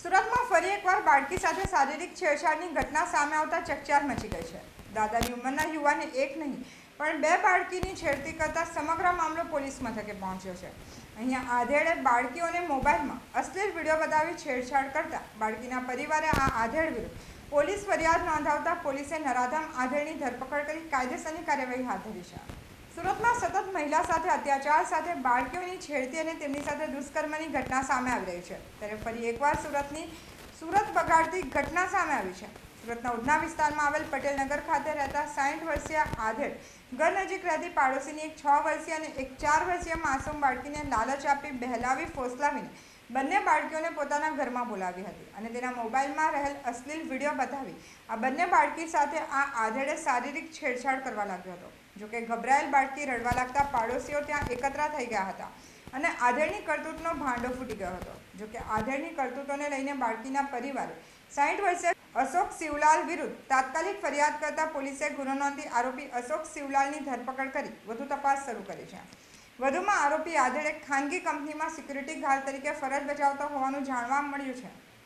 સુરતમાં ફરી એકવાર બાળકી સાથે શારીરિક છેડછાડની ઘટના સામે આવતા ચકચાર મચી ગઈ છે। દાદાની ઉંમરના યુવાને એક નહીં પણ બે બાળકીની છેડતી કરતા સમગ્ર મામલો પોલીસ મથકે પહોંચ્યો છે। અહીંયા આધેડે બાળકીઓને મોબાઈલમાં અશ્લીલ વિડીયો બતાવી છેડછાડ કરતા બાળકીના પરિવારે આ આધેડ વિરુદ્ધ પોલીસ ફરિયાદ નોંધાવતા પોલીસે નરાધમ આધેડની ધરપકડ કરી કાયદેસરની કાર્યવાહી હાથ ધરી છે। સુરતમાં સતત મહિલા સાથે અત્યાચાર સાથે બાળકીઓની છેડતી અને તેમની સાથે દુષ્કર્મની ઘટના સામે આવી રહી છે, ત્યારે ફરી એકવાર સુરત બગાડતી ઘટના સામે આવી છે। સુરતના ઉધના વિસ્તારમાં આવેલ પટેલનગર ખાતે રહેતા 60 વર્ષીય આધેડ ઘર નજીક રહેતી પાડોશીની એક 6 વર્ષીય અને એક 4 વર્ષીય માસૂમ બાળકીને લાલચ આપી બહેલાવી ફોસલાવીને બંને બાળકીઓને પોતાના ઘરમાં બોલાવી હતી અને તેના મોબાઈલમાં રહેલ અશ્લીલ વિડીયો બતાવી આ બંને બાળકી સાથે આ આધેડે શારીરિક છેડછાડ કરવા લાગ્યો હતો। જોકે ગભરાયેલ બાળકી રડવા લાગતા પાડોશીઓ ત્યાં એકત્ર થઈ ગયા હતા અને આધેડની કરતૂતનો ભાંડો ફૂટી ગયો હતો। જોકે આધેડની કરતૂતોને લઈને બાળકીના પરિવારે 60 વર્ષીય અશોક શિવલાલ વિરુદ્ધ તાત્કાલિક ફરિયાદ કરતા પોલીસે ગુનો નોંધી આરોપી અશોક શિવલાલની ધરપકડ કરી વધુ તપાસ શરૂ કરી છે। વધુમાં આરોપી આધેડ એક ખાનગી કંપનીમાં સિક્યુરિટી ગાર્ડ તરીકે ફરજ બજાવતો હોવાનું જાણવા મળ્યું છે।